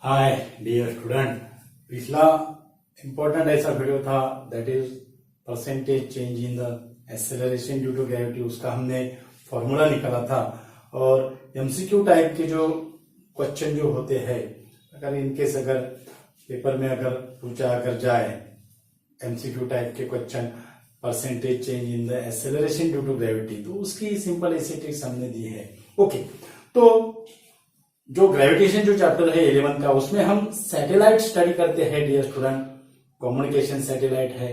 हाय dear student, पिछला important ऐसा video था that is percentage change in the acceleration due to gravity. उसका हमने फॉर्मूला निकाला था और एमसीक्यू टाइप के जो क्वेश्चन जो होते हैं, अगर इनकेस अगर पेपर में अगर पूछा अगर जाए एमसीक्यू टाइप के question percentage change in the acceleration due to gravity, तो उसकी सिंपल ऐसी ट्रिक्स हमने दी है। ओके, तो जो ग्रेविटेशन जो चैप्टर है 11 का, उसमें हम सैटेलाइट स्टडी करते हैं डियर स्टूडेंट। कम्युनिकेशन सैटेलाइट है,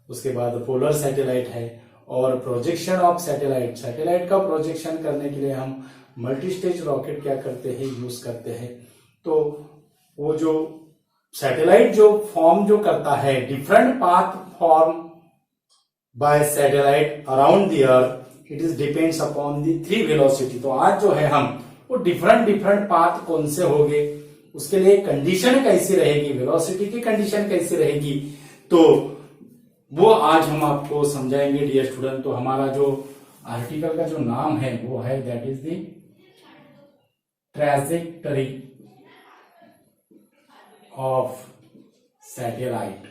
उसके बाद पोलर सैटेलाइट है और प्रोजेक्शन ऑफ सैटेलाइट। सैटेलाइट का प्रोजेक्शन करने के लिए हम मल्टी स्टेज रॉकेट क्या करते हैं, यूज करते हैं। तो वो जो सैटेलाइट जो फॉर्म जो करता है, different path form by satellite around the earth, it is depends upon the 3 velocity. तो आज जो है हम वो डिफरेंट पाथ कौन से होंगे, उसके लिए कंडीशन कैसी रहेगी, वेलोसिटी की कंडीशन कैसी रहेगी, तो वो आज हम आपको समझाएंगे डियर स्टूडेंट। तो हमारा जो आर्टिकल का जो नाम है वो है that is the trajectory of satellite.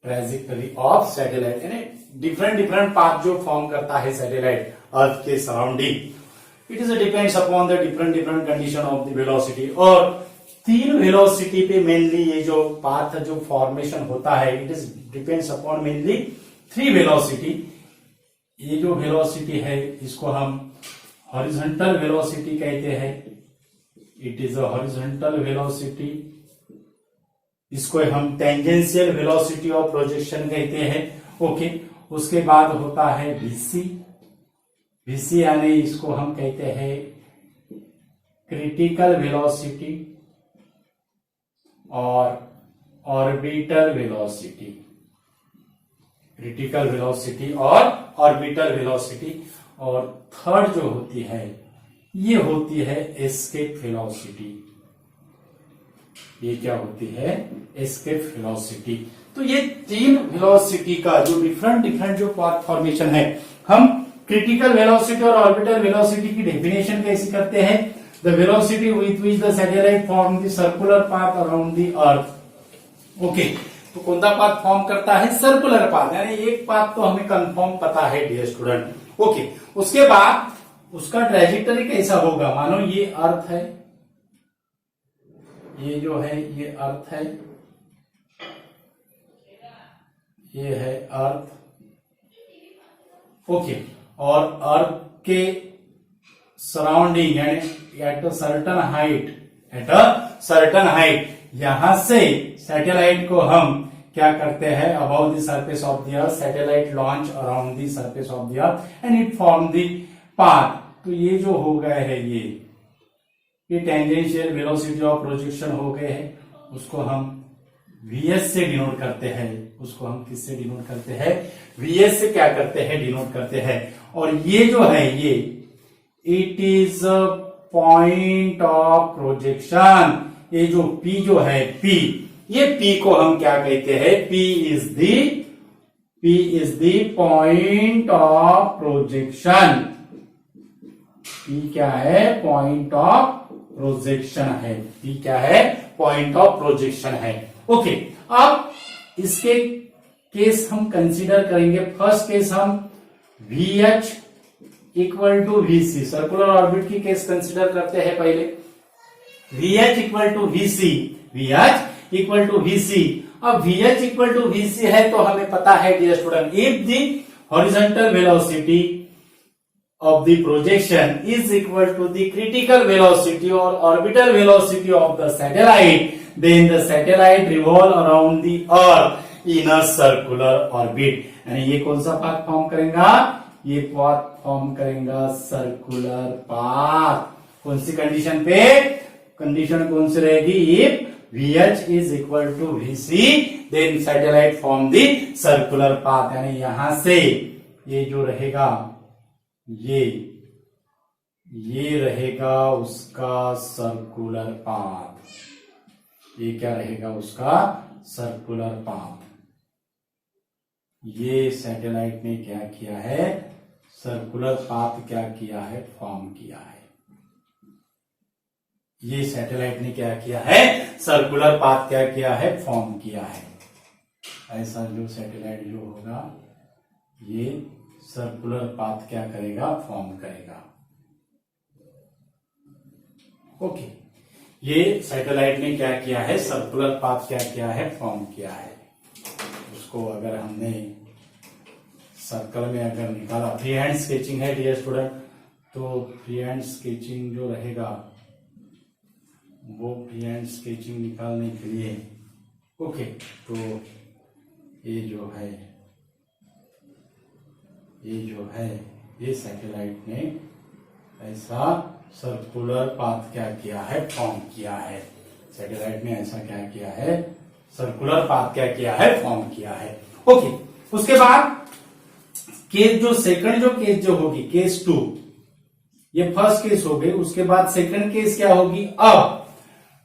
Trajectory of satellite यानी डिफरेंट पाथ जो फॉर्म करता है सैटेलाइट अर्थ के surrounding. It is depends upon the different condition of the velocity. और 3 वेलोसिटी पे मेनली ये जो पाथ जो फॉर्मेशन होता है, it is depends upon mainly 3 velocity. ये जो वेलोसिटी है इसको हम हॉरिजॉन्टल वेलोसिटी कहते हैं, it is a horizontal velocity. इसको हम टेंजेंशियल वेलोसिटी ऑफ प्रोजेक्शन कहते हैं। ओके, उसके बाद होता है वीसी यानी इसको हम कहते हैं क्रिटिकल वेलोसिटी और ऑर्बिटल वेलोसिटी। क्रिटिकल वेलोसिटी और ऑर्बिटल वेलोसिटी। और थर्ड जो होती है ये होती है एस्केप वेलोसिटी। ये क्या होती है, एस्केप वेलोसिटी। तो ये 3 वेलोसिटी का जो डिफरेंट जो पाथ फॉर्मेशन है, हम क्रिटिकल वेलोसिटी और ऑर्बिटल वेलोसिटी की डेफिनेशन कैसे करते हैं। The velocity with which the satellite form the circular path around the earth. Okay, तो कौन सा पाथ फॉर्म करता है, सर्कुलर पाथ, यानी एक पाथ तो हमें कंफर्म पता है डियर स्टूडेंट। ओके, उसके बाद उसका ट्रेजेक्टरी कैसा होगा। मानो ये अर्थ है, ये जो है ये अर्थ है, ये है अर्थ। ओके, और अर्थ के सराउंडिंग यानी एट अ सर्टन हाइट, यहां से सैटेलाइट को हम क्या करते हैं, about the surface of the earth, satellite launch around the surface of the earth and it form the path. तो ये जो हो गए है ये टेंजेंशियल वेलोसिटी ऑफ प्रोजेक्शन हो गए हैं। उसको हम Vs से डिनोट करते हैं। उसको हम किससे डिनोट करते हैं, Vs से क्या करते हैं, डिनोट करते हैं। और ये जो है ये it is point of projection. ये जो P जो है P, ये P को हम क्या कहते हैं, P is the point of projection. P क्या है, पॉइंट ऑफ प्रोजेक्शन है। P क्या है, पॉइंट ऑफ प्रोजेक्शन है। ओके, अब इसके केस हम कंसीडर करेंगे। फर्स्ट केस हम VH equal to VC, circular orbit की केस कंसीडर करते हैं पहले। VH equal to VC, VH equal to VC। अब VH इक्वल टू VC है तो हमें पता है dear student, if the horizontal velocity of the projection is equal to the critical velocity or orbital velocity of the satellite, then the satellite revolve around the earth in a circular orbit। यानी ये कौन सा path form करेगा, ये path form करेगा circular path. कौन सी condition पे, condition कौन सी रहेगी, if VH is equal to VC then satellite form the circular path। यानी यहां से ये जो रहेगा ये रहेगा उसका सर्कुलर पाथ। ये क्या रहेगा, उसका सर्कुलर पाथ। ये सैटेलाइट ने क्या किया है, सर्कुलर पाथ क्या किया है, फॉर्म किया है। ये सैटेलाइट ने क्या किया है, सर्कुलर पाथ क्या किया है, फॉर्म किया है। ऐसा जो सैटेलाइट जो होगा ये सर्कुलर पाथ क्या करेगा, फॉर्म करेगा। ओके, ये सैटेलाइट ने क्या किया है, सर्कुलर पाथ क्या किया है, फॉर्म किया है। उसको अगर हमने सर्कल में अगर निकाला, फ्री हैंड स्केचिंग है डियर स्टूडेंट, तो फ्री हैंड स्केचिंग जो रहेगा वो फ्री हैंड स्केचिंग निकालने के लिए ओके, तो ये जो है ये सैटेलाइट ने ऐसा सर्कुलर पाथ क्या किया है, फॉर्म किया है। सैटेलाइट ने ऐसा क्या किया है, सर्कुलर पाथ क्या किया है, फॉर्म किया है। ओके, उसके बाद केस जो सेकंड जो केस जो होगी, केस 2, ये फर्स्ट केस हो गई। उसके बाद सेकंड केस क्या होगी, अब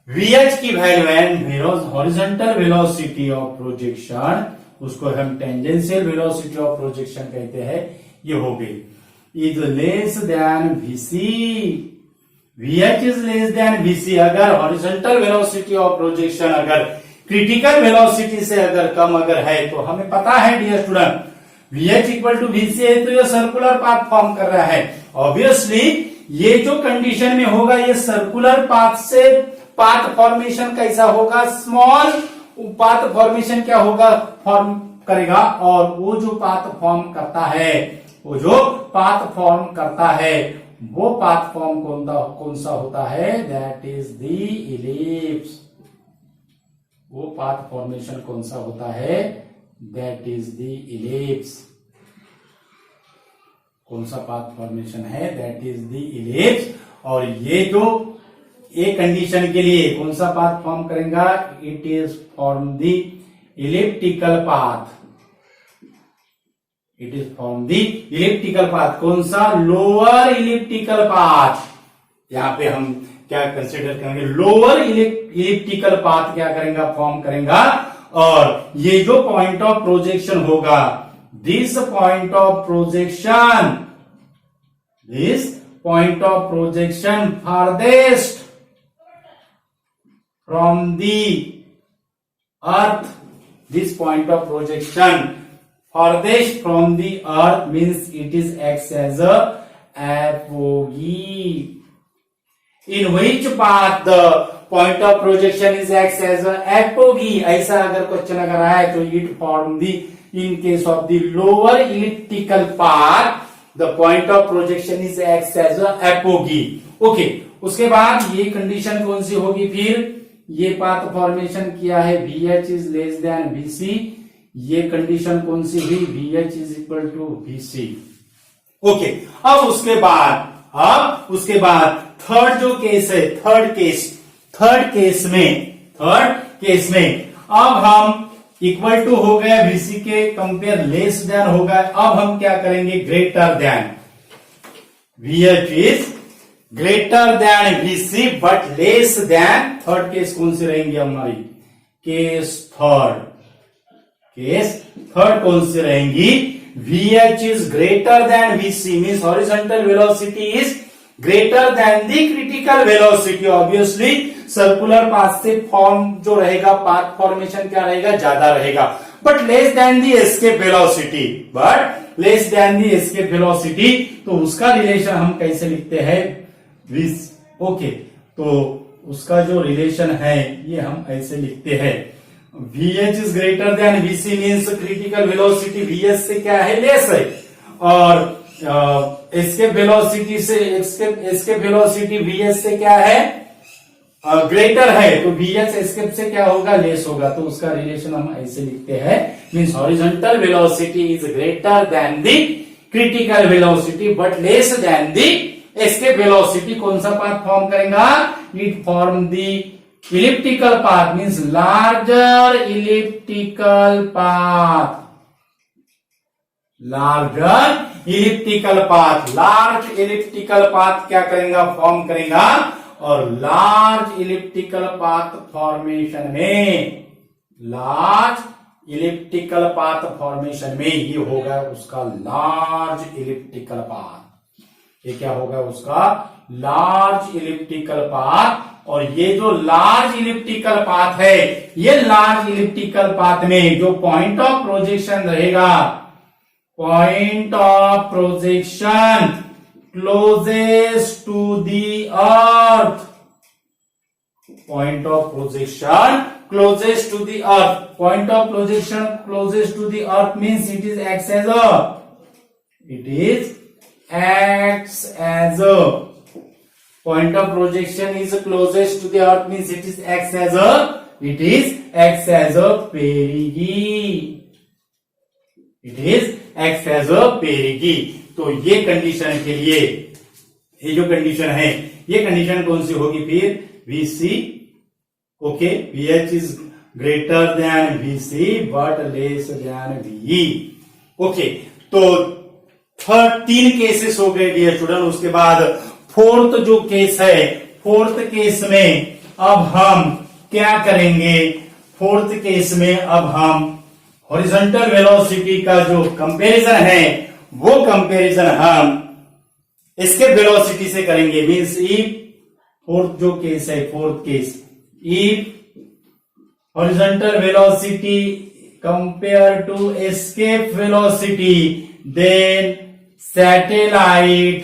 VH की value and horizontal velocity of projection, उसको हम टेंजेंशियल वेलोसिटी ऑफ प्रोजेक्शन कहते हैं, ये हो गई, is less than VC, VH is less than VC। अगर हॉरिजॉन्टल वेलोसिटी ऑफ प्रोजेक्शन अगर क्रिटिकल वेलोसिटी से अगर कम अगर है, तो हमें पता है dear student VH equal to VC है, तो ये सर्कुलर पाथ फॉर्म कर रहा है। ऑब्वियसली ये जो कंडीशन में होगा, ये सर्कुलर पाथ से पाथ फॉर्मेशन कैसा होगा, स्मॉल पाथ फॉर्मेशन क्या होगा, फॉर्म करेगा। और वो जो पाथ फॉर्म करता है, वो जो पाथ फॉर्म करता है, वो पाथ फॉर्म कौन सा होता है, दैट इज द इलिप्स। वो पाथ फॉर्मेशन कौन सा होता है, दैट इज द इलिप्स। कौन सा पाथ फॉर्मेशन है, दैट इज द इलिप्स। और ये जो एक कंडीशन के लिए कौन सा पाथ फॉर्म करेगा, it is form the elliptical path, it is form the elliptical path. कौन सा, लोअर इलिप्टिकल पाथ। यहां पे हम क्या कंसिडर करेंगे, लोअर इलिप्टिकल पाथ क्या करेगा, फॉर्म करेगा। और ये जो पॉइंट ऑफ प्रोजेक्शन होगा, this point of projection, this point of projection farthest from the earth, this point of projection farthest from the earth means it is acts as a apogee, in which path the point of projection is acts as a apogee। ऐसा अगर question अगर आए तो it form the, in case of the lower elliptical path the point of projection is acts as a apogee। Okay, उसके बाद ये condition कौन सी होगी, फिर ये पाथ फॉर्मेशन किया है, VH is less than VC। ये कंडीशन कौन सी हुई, VH is equal to VC। Okay, अब उसके बाद थर्ड जो केस है, थर्ड केस में अब हम इक्वल टू हो गया VC के कंपेयर लेस देन होगा। अब हम क्या करेंगे, greater than, VH is greater than VC but less than. Third case कौन सी रहेंगी हमारी, केस थर्ड कौन सी रहेंगी, VH is greater than VC means horizontal velocity is greater than the critical velocity. Obviously circular path से form जो रहेगा, path formation क्या रहेगा, ज्यादा रहेगा, but less than the escape velocity. तो उसका रिलेशन हम कैसे लिखते हैं, ओके, तो उसका जो रिलेशन है ये हम ऐसे लिखते हैं, VH is greater than VC means critical velocity VH से क्या है, लेस है। और एस्केप वेलोसिटी VH से क्या है, ग्रेटर है, तो VH एस्केप से क्या होगा, लेस होगा। तो उसका रिलेशन हम ऐसे लिखते हैं, means horizontal velocity is greater than the critical velocity but less than the escape velocity. कौन सा पाथ फॉर्म करेगा, it form the elliptical path means larger elliptical path, large elliptical path क्या करेगा, फॉर्म करेगा। और लार्ज इलिप्टिकल पाथ फॉर्मेशन में ये होगा उसका लार्ज इलिप्टिकल पाथ। ये क्या होगा उसका लार्ज इलिप्टिकल पाथ, और ये जो लार्ज इलिप्टिकल पाथ है, ये लार्ज इलिप्टिकल पाथ में जो पॉइंट ऑफ प्रोजेक्शन रहेगा, point of projection closest to the earth, point of projection closest to the earth, point of projection closest to the earth means it is acts as a point of projection is closest to the earth means it is acts as a perigee, तो ये condition के लिए, ये जो condition है, ये condition कौन सी होगी फिर, VC, okay, VH is greater than VC but less than VE, okay. तो तीन केसेस हो गए डियर स्टूडेंट। उसके बाद फोर्थ जो केस है, फोर्थ केस में अब हम क्या करेंगे, फोर्थ केस में अब हम हॉरिजॉन्टल वेलोसिटी का जो कंपैरिजन है, वो कंपैरिजन हम एस्केप वेलोसिटी से करेंगे। मींस इफ फोर्थ जो केस है, fourth case, if horizontal velocity compare to escape velocity, then satellite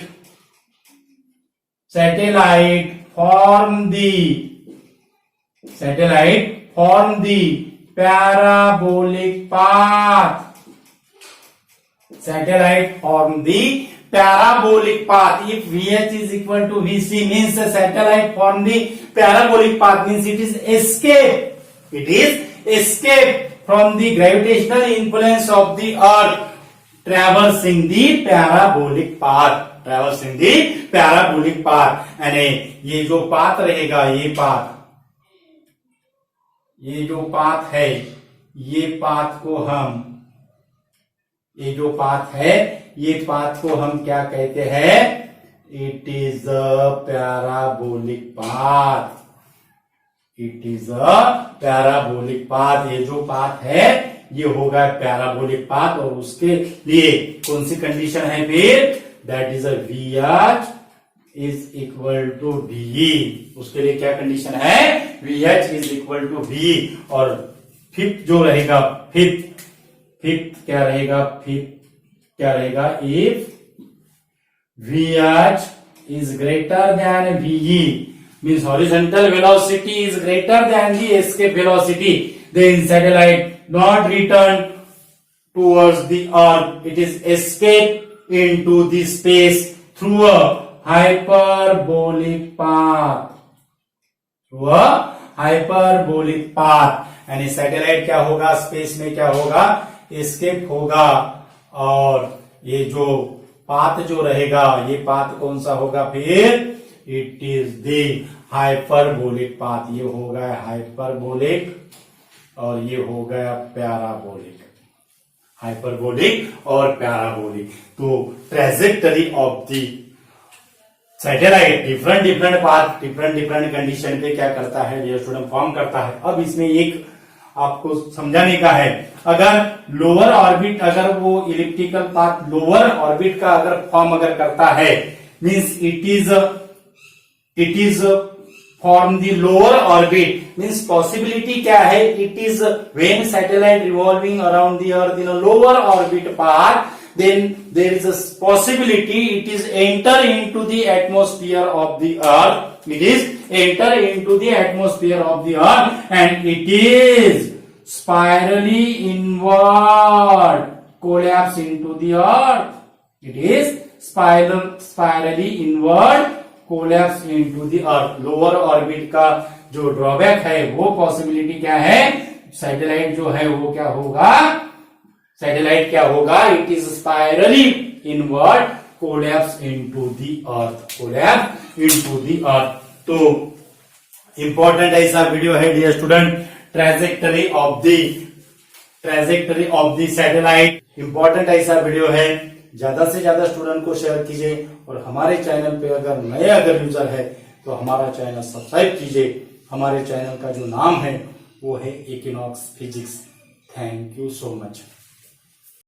form the parabolic path. Satellite form the parabolic path. If VH is equal to VC means the satellite form the parabolic path, means it is escape. It is escape from the gravitational influence of the earth, traversing the parabolic path. Traversing the parabolic path. यानी ये जो path रहेगा, ये जो path है, ये path को हम, ये जो पाथ है, ये पाथ को हम क्या कहते हैं, it is a parabolic path. It is a parabolic path. ये जो पाथ है ये होगा पैराबोलिक पाथ, और उसके लिए कौन सी कंडीशन है फिर, that is a VH is equal to VE। उसके लिए क्या कंडीशन है, VH is equal to VE। और फिफ्थ जो रहेगा, फिफ्थ क्या रहेगा, if VH is greater than VE, means horizontal velocity is greater than the escape velocity, then satellite not return towards the earth, it is escape into the space through a hyperbolic path, यानी satellite क्या होगा, space में क्या होगा, escape होगा। और ये जो पाथ जो रहेगा, ये पाथ कौन सा होगा फिर, it is the hyperbolic path. ये हो गया हाइपरबोलिक और ये हो गया पैराबोलिक। हाइपरबोलिक और पैराबोलिक। तो trajectory of the satellite different path, different condition पे क्या करता है डियर स्टूडेंट, फॉर्म करता है। अब इसमें एक आपको समझाने का है, अगर लोअर ऑर्बिट, अगर वो इलिप्टिकल पाथ लोअर ऑर्बिट का अगर फॉर्म अगर करता है, means it is form the lower orbit, means possibility क्या है, it is when satellite revolving around the earth in a lower orbit path, then there is a possibility it is enter into the atmosphere of the earth. It is enter into the atmosphere of the earth and it is spirally inward collapse into the earth. It is spirally inward collapse into the earth. Lower orbit का जो drawback है वो possibility क्या है, satellite जो है वो क्या होगा, सैटेलाइट क्या होगा, it is spirally inward collapse into the earth, collapse into the earth. तो इंपॉर्टेंट ऐसा वीडियो है dear student, trajectory of the satellite. Important ऐसा वीडियो है, ज्यादा से ज्यादा स्टूडेंट को शेयर कीजिए और हमारे चैनल पे अगर नए यूजर है तो हमारा चैनल सब्सक्राइब कीजिए। हमारे चैनल का जो नाम है वो है equinox physics. Thank you so much.